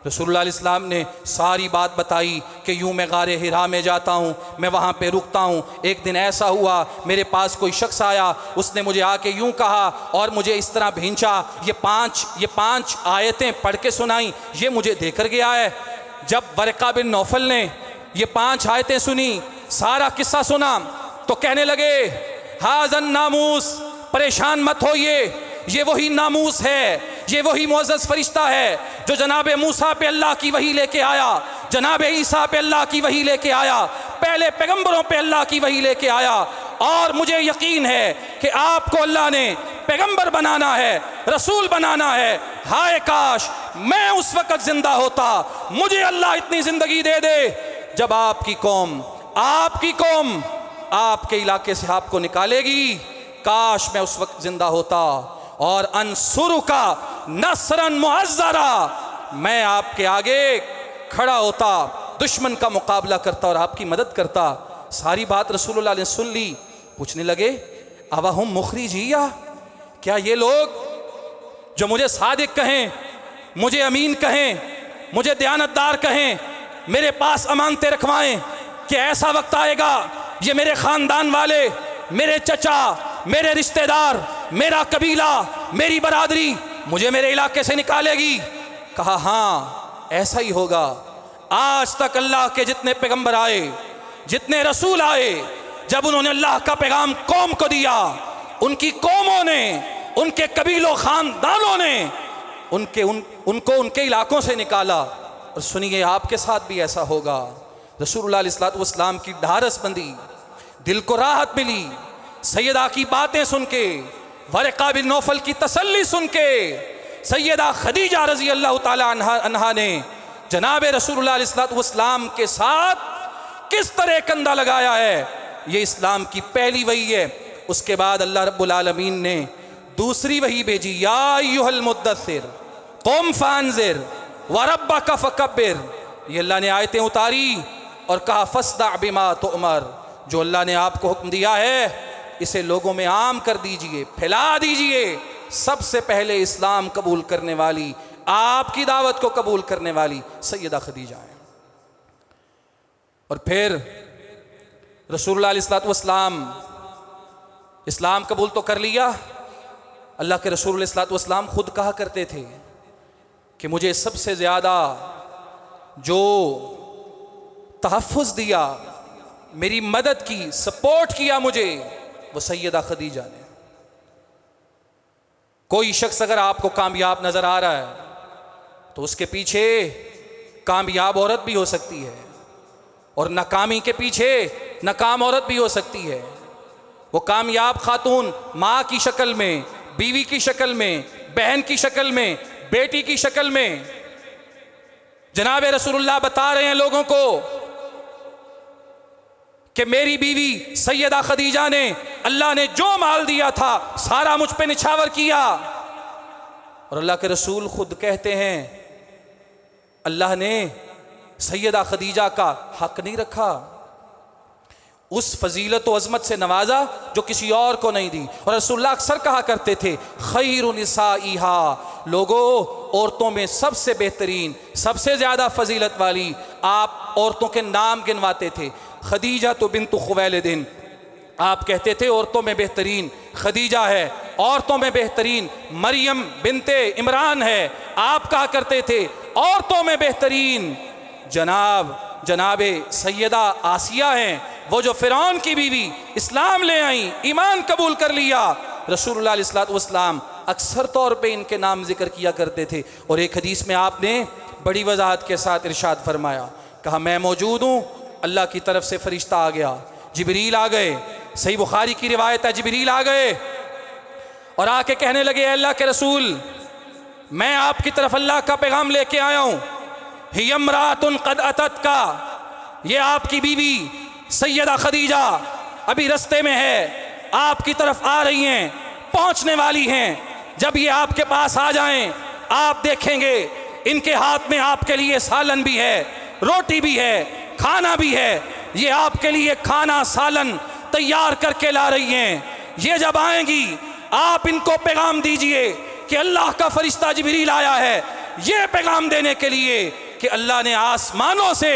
रसूलुल्लाह अलैहि सल्लम ने सारी बात बताई कि यूँ मैं गारे हिरा में जाता हूँ, मैं वहाँ पे रुकता हूँ। एक दिन ऐसा हुआ, मेरे पास कोई शख्स आया, उसने मुझे आके यूँ कहा और मुझे इस तरह भींचा। ये पांच आयतें पढ़ के सुनाई, ये मुझे देकर गया है। जब वरका बिन नौफल ने ये 5 आयतें सुनी, सारा किस्सा सुना, तो कहने लगे हाज़न नामूस, परेशान मत होइए, ये वही नामूस है, ये वही मुअज़्ज़ज़ फरिश्ता है जो जनाब मूसा पे अल्लाह की वही लेके आया, जनाब ईसा पे अल्लाह की वही लेके आया, पहले पैगंबरों पे अल्लाह की वही लेके आया। और मुझे यकीन है कि आपको अल्लाह ने पैगंबर बनाना है, रसूल बनाना है। हाय काश मैं उस वक़्त ज़िंदा होता, मुझे अल्लाह इतनी ज़िंदगी दे दे जब आपकी कौम आपके इलाके से आपको निकालेगी। काश मैं उस वक्त ज़िंदा होता। और अंसुरुका नसरन मुअज़्ज़रा, मैं आपके आगे खड़ा होता, दुश्मन का मुकाबला करता और आपकी मदद करता। सारी बात रसूलुल्लाह ने सुन ली। पूछने लगे अवहुम मुखरिजिया, क्या ये लोग जो मुझे सादिक कहें, मुझे अमीन कहें, मुझे दयानतदार कहें, मेरे पास अमानतें रखवाएं कि ऐसा वक्त आएगा ये मेरे ख़ानदान वाले, मेरे चचा, मेरे रिश्तेदार, मेरा कबीला, मेरी बरादरी मुझे मेरे इलाके से निकालेगी? कहा हाँ ऐसा ही होगा। आज तक अल्लाह के जितने पैगंबर आए, जितने रसूल आए, जब उन्होंने अल्लाह का पैगाम कौम को दिया, उनकी कौमों ने, उनके कबीलों खानदानों ने उनको उनके इलाकों से निकाला। और सुनिए आपके साथ भी ऐसा होगा। रसूलुल्लाह अलैहि वसल्लम की ढारस बंदी, दिल को राहत मिली सैयदा की बातें सुन के, वरक़ा बिन नौफल की तसल्ली सुन के। सैयदा खदीजा रज़ी अल्लाह ताला अन्हा ने जनाब रसूलुल्लाह अलैहि वसल्लम के साथ किस तरह कंधा लगाया है, ये इस्लाम की पहली वही है। उसके बाद अल्लाह रब्बुल आलमीन ने दूसरी वही भेजी, या अय्युहल मुद्दस्सिर क़ुम फ़अन्ज़िर व रब्बका फ़कब्बिर। ये अल्लाह ने आयतें उतारी और कहा फ़स्दा बिमा तुअमर, जो अल्लाह ने आपको हुक्म दिया है इसे लोगों में आम कर दीजिए, फैला दीजिए। सबसे पहले इस्लाम कबूल करने वाली, आपकी दावत को कबूल करने वाली सैयदा खदीजा है। और फिर रसूलुल्लाह अलैहि वसल्लम इस्लाम कबूल तो कर लिया। अल्लाह के रसूल अलैहि वसल्लम खुद कहा करते थे कि मुझे सबसे ज़्यादा जो तहफ़्फ़ुज़ दिया, मेरी मदद की, सपोर्ट किया मुझे, वो सैयदा खदीजा ने। कोई शख्स अगर आपको कामयाब नज़र आ रहा है तो उसके पीछे कामयाब औरत भी हो सकती है, और नाकामी के पीछे नाकाम औरत भी हो सकती है। वो कामयाब खातून माँ की शक्ल में, बीवी की शक्ल में, बहन की शक्ल में, बेटी की शक्ल में। जनाब रसूलुल्लाह बता रहे हैं लोगों को कि मेरी बीवी सैयदा खदीजा ने, अल्लाह ने जो माल दिया था सारा मुझ पे निछावर किया। और अल्लाह के रसूल खुद कहते हैं अल्लाह ने सैयदा खदीजा का हक नहीं रखा, उस फजीलत व अज़मत से नवाजा जो किसी और को नहीं दी। और रसूलुल्लाह अक्सर कहा करते थे खैरु निसाइहा, लोगों औरतों में सबसे बेहतरीन, सबसे ज़्यादा फजीलत वाली, आप औरतों के नाम गिनवाते थे। खदीजा तो बिन्तु खुवैलिद, आप कहते थे औरतों में बेहतरीन खदीजा है, औरतों में बेहतरीन मरियम बिनते इमरान है। आप कहा करते थे औरतों में बेहतरीन जनाबे सैयदा आसिया हैं, वो जो फ़िरौन की बीवी इस्लाम ले आई, ईमान कबूल कर लिया। रसूलुल्लाह अलैहि वसल्लम अक्सर तौर पे इनके नाम जिक्र किया करते थे। और एक हदीस में आपने बड़ी वजाहत के साथ इरशाद फरमाया, कहा मैं मौजूद हूँ, अल्लाह की तरफ से फरिश्ता आ गया, जिब्रील आ गए। सही बुखारी की रिवायत है, जिब्रील आ गए और आके कहने लगे अल्लाह के रसूल, मैं आपकी तरफ अल्लाह का पैगाम लेके आया हूँ। हियम्रातुन क़द अतत का, ये आपकी बीवी सैयदा खदीजा अभी रास्ते में है, आपकी तरफ आ रही हैं, पहुँचने वाली हैं। जब ये आपके पास आ जाएं, आप देखेंगे इनके हाथ में आपके लिए सालन भी है, रोटी भी है, खाना भी है। ये आपके लिए खाना सालन तैयार करके ला रही हैं। ये जब आएंगी आप इनको पैगाम दीजिए कि अल्लाह का फरिश्ता जिब्रील आया है, ये पैगाम देने के लिए कि अल्लाह ने आसमानों से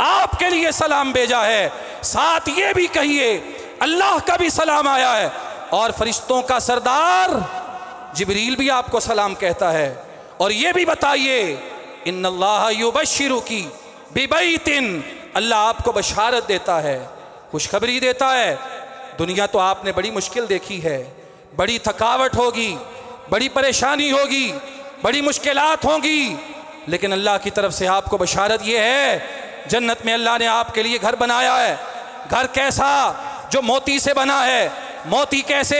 आपके लिए सलाम भेजा है। साथ ये भी कहिए अल्लाह का भी सलाम आया है, और फरिश्तों का सरदार जिब्रील भी आपको सलाम कहता है। और ये भी बताइए इन्नल्लाह युबश्शिरुकी बिबैतिन, अल्लाह आपको बशारत देता है, खुशखबरी देता है। दुनिया तो आपने बड़ी मुश्किल देखी है, बड़ी थकावट होगी, बड़ी परेशानी होगी, बड़ी मुश्किलात होंगी, लेकिन अल्लाह की तरफ से आपको बशारत ये है जन्नत में अल्लाह ने आपके लिए घर बनाया है। घर कैसा? जो मोती से बना है। मोती कैसे?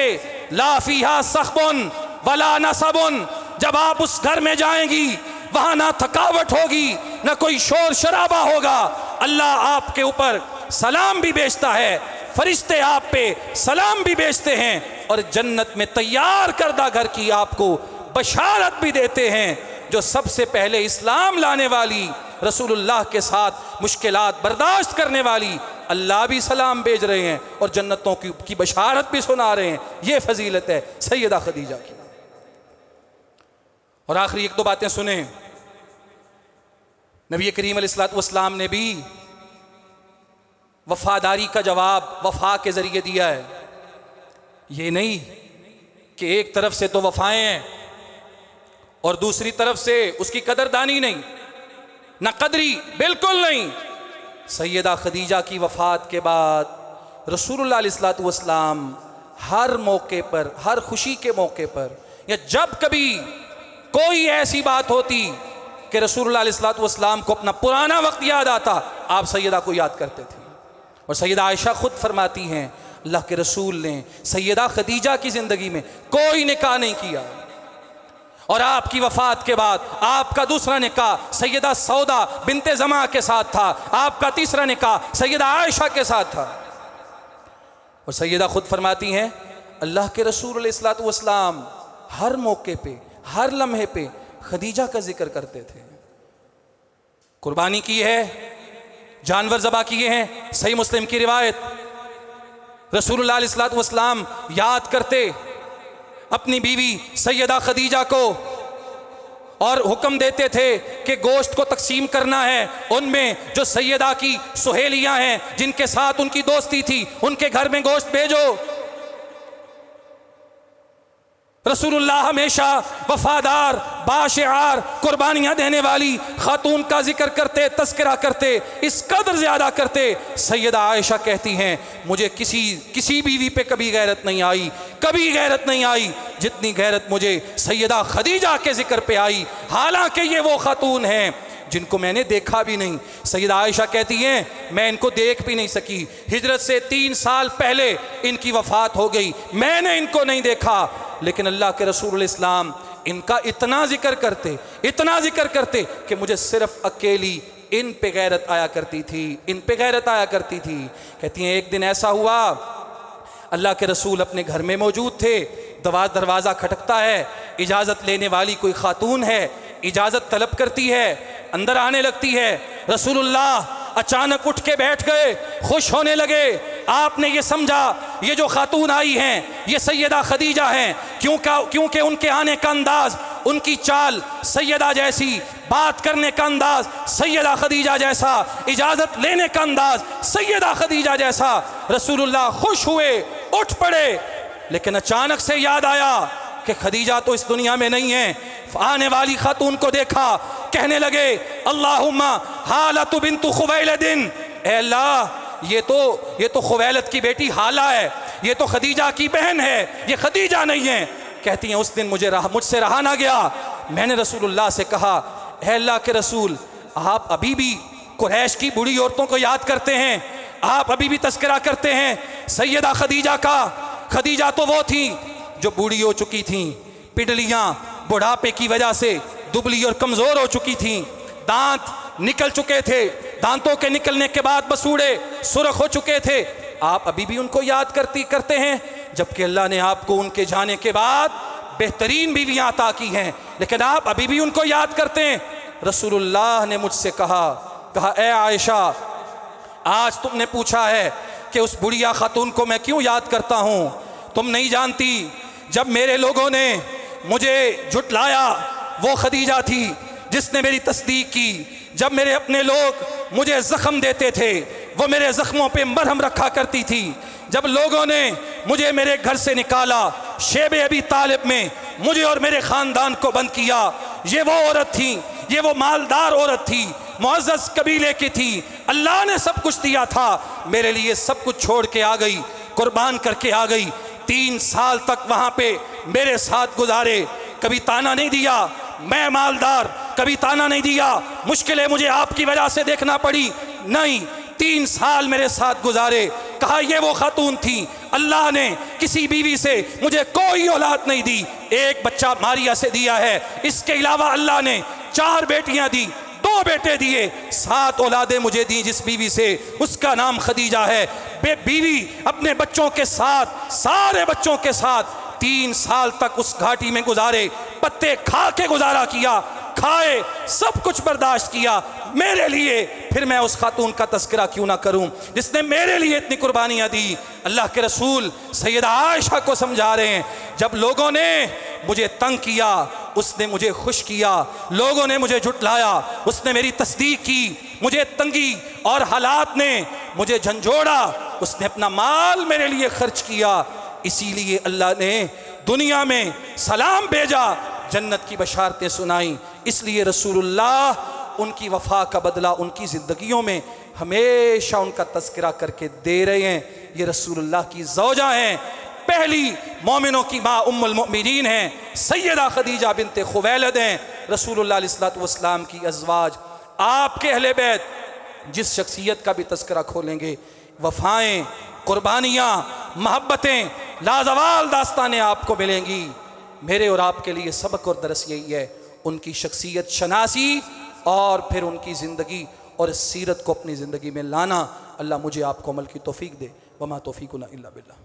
ला फीहा सख्बुन वला नसबुन। जब आप उस घर में जाएंगी वहाँ ना थकावट होगी, ना कोई शोर शराबा होगा। अल्लाह आपके ऊपर सलाम भी भेजता है, फरिश्ते आप पे सलाम भी भेजते हैं, और जन्नत में तैयार करदा घर की आपको बशारत भी देते हैं। जो सबसे पहले इस्लाम लाने वाली, रसूलुल्लाह के साथ मुश्किलात बर्दाश्त करने वाली, अल्लाह भी सलाम भेज रहे हैं और जन्नतों की बशारत भी सुना रहे हैं। ये फजीलत है सैयदा खदीजा की। और आखिरी एक दो बातें सुने। नबी करीम अलैहिस्सलाम ने भी वफादारी का जवाब वफा के ज़रिए दिया है। ये नहीं कि एक तरफ से तो वफाएं हैं और दूसरी तरफ से उसकी कदरदानी नहीं, ना कदरी, बिल्कुल नहीं। सैयदा खदीजा की वफ़ात के बाद रसूलुल्लाह अलैहिस्सलातु वस्सलाम हर मौके पर, हर खुशी के मौके पर, या जब कभी कोई ऐसी बात होती कि रसूलुल्लाह अलैहिस्सलातु वस्सलाम को अपना पुराना वक्त याद आता, आप सैयदा को याद करते थे। और सैयदा आयशा खुद फरमाती हैं, अल्लाह के रसूल ने सैयदा खदीजा की ज़िंदगी में कोई निकाह नहीं किया, और आपकी वफ़ात के बाद आपका दूसरा निकाह सैयदा सौदा बिनते ज़मा के साथ था, आपका तीसरा निकाह सैयदा आयशा के साथ था। और सैयदा खुद फरमाती हैं, अल्लाह के रसूल अलैहिस्सलातु वस्सलाम हर मौके पे, हर लम्हे पे खदीजा का जिक्र करते थे। कुर्बानी की है, जानवर ज़बा किए हैं, सही मुस्लिम की रिवायत। रसूलुल्लाह अलैहिस्सलातु वस्सलाम याद करते अपनी बीवी सैयदा खदीजा को और हुक्म देते थे कि गोश्त को तकसीम करना है, उनमें जो सैयदा की सहेलियां हैं जिनके साथ उनकी दोस्ती थी, उनके घर में गोश्त भेजो। रसूलुल्लाह हमेशा वफादार, बाशिआर, कुर्बानियाँ देने वाली खातून का जिक्र करते, तस्करा करते, इस कदर ज़्यादा करते। सैयदा आयशा कहती हैं, मुझे किसी बीवी पे कभी गैरत नहीं आई, कभी गैरत नहीं आई जितनी गैरत मुझे सैयदा खदीजा के जिक्र पे आई, हालांकि ये वो खातून हैं जिनको मैंने देखा भी नहीं। सैयदा आयशा कहती हैं, मैं इनको देख भी नहीं सकी, हिजरत से 3 साल पहले इनकी वफ़ात हो गई, मैंने इनको नहीं देखा, लेकिन अल्लाह के रसूल इस्लाम इनका इतना जिक्र करते कि मुझे सिर्फ अकेली इन पे गैरत आया करती थी, इन पे गैरत आया करती थी। कहती हैं, एक दिन ऐसा हुआ, अल्लाह के रसूल अपने घर में मौजूद थे, दरवाज़ा खटकता है, इजाज़त लेने वाली कोई खातून है, इजाज़त तलब करती है, अंदर आने लगती है। रसूलुल्लाह अचानक उठ के बैठ गए, खुश होने लगे। आपने ये समझा ये जो खातून आई हैं ये सैयदा खदीजा हैं, क्योंकि उनके आने का अंदाज़, उनकी चाल सैयदा जैसी, बात करने का अंदाज़ सैयदा खदीजा जैसा, इजाज़त लेने का अंदाज़ सैयदा खदीजा जैसा। रसूलुल्लाह खुश हुए, उठ पड़े, लेकिन अचानक से याद आया कि खदीजा तो इस दुनिया में नहीं है। आने वाली खातून को देखा, कहने लगे, अल्लाहुम्मा हालतु बिन्तु खुवैलिदिन, ए अल्लाह ये तो खुवैलद की बेटी हाला है, ये तो खदीजा की बहन है, ये खदीजा नहीं है। कहती हैं, उस दिन मुझसे रहा ना गया, मैंने रसूलुल्लाह से कहा, ए अल्लाह के रसूल, आप अभी भी कुरैश की बूढ़ी औरतों को याद करते हैं, आप अभी भी तस्करा करते हैं सैयदा खदीजा का। खदीजा तो वो थी जो बूढ़ी हो चुकी थी, पिडलियाँ बुढ़ापे की वजह से दुबली और कमज़ोर हो चुकी थी, दांत निकल चुके थे, दांतों के निकलने के बाद बसूड़े सुर्ख हो चुके थे, आप अभी भी उनको याद करते हैं, जबकि अल्लाह ने आपको उनके जाने के बाद बेहतरीन बीवियाँ अता की हैं, लेकिन आप अभी भी उनको याद करते हैं। रसूलुल्लाह ने मुझसे कहा, ए आयशा, आज तुमने पूछा है कि उस बुढ़िया खातून को मैं क्यों याद करता हूँ, तुम नहीं जानती, जब मेरे लोगों ने मुझे झुटलाया वो खदीजा थी जिसने मेरी तस्दीक की। जब मेरे अपने लोग मुझे ज़ख्म देते थे, वो मेरे ज़ख्मों पे मरहम रखा करती थी। जब लोगों ने मुझे मेरे घर से निकाला, शेबे अबी तालिब में मुझे और मेरे ख़ानदान को बंद किया, ये वो औरत थी, ये वो मालदार औरत थी, मुअज़्ज़ज़ कबीले की थी, अल्लाह ने सब कुछ दिया था, मेरे लिए सब कुछ छोड़ के आ गई, कुर्बान करके आ गई। 3 साल तक वहाँ पे मेरे साथ गुजारे, कभी ताना नहीं दिया, मैं मालदार, कभी ताना नहीं दिया, मुश्किलें मुझे आपकी वजह से देखना पड़ी, नहीं, 3 साल मेरे साथ गुजारे। कहा ये वो खातून थी, अल्लाह ने किसी बीवी से मुझे कोई औलाद नहीं दी, एक बच्चा मारिया से दिया है, इसके अलावा अल्लाह ने 4 बेटियां दी, 2 बेटे दिए, 7 औलादें मुझे दी जिस बीवी से, उसका नाम खदीजा है। बीवी अपने बच्चों के साथ, सारे बच्चों के साथ 3 साल तक उस घाटी में गुजारे, पत्ते खा के गुजारा किया, खाए, सब कुछ बर्दाश्त किया मेरे लिए। फिर मैं उस खातून का तस्करा क्यों ना करूं जिसने मेरे लिए इतनी कुर्बानियां दी। अल्लाह के रसूल सैयदा आयशा को समझा रहे हैं, जब लोगों ने मुझे तंग किया उसने मुझे खुश किया, लोगों ने मुझे झुटलाया उसने मेरी तस्दीक की, मुझे तंगी और हालात ने मुझे झंझोड़ा, उसने अपना माल मेरे लिए खर्च किया। इसीलिए अल्लाह ने दुनिया में सलाम भेजा, जन्नत की बशारतें सुनाई। इसलिए रसूलुल्लाह उनकी वफ़ा का बदला उनकी ज़िंदगियों में हमेशा उनका तज़किरा करके दे रहे हैं। ये रसूलुल्लाह की ज़ौजा हैं, पहली मोमिनों की माँ उम्मुल मोमिनीन हैं, सैयदा खदीजा बिनते खुवैलद हैं, रसूलुल्लाह अलैहिस्सलातु वस्सलाम की अज़वाज। आपके अहले बैत जिस शख्सियत का भी तज़किरा खोलेंगे, वफ़ाएँ, कुर्बानियाँ, मोहब्बतें, लाजवाल दास्तानें आपको मिलेंगी। मेरे और आपके लिए सबक और दरस यही है, उनकी शख्सियत शनासी और फिर उनकी ज़िंदगी और सीरत को अपनी ज़िंदगी में लाना। अल्लाह मुझे आपको अमल की तौफीक दे। वमा तौफीकुना इल्ला बिल्लाह।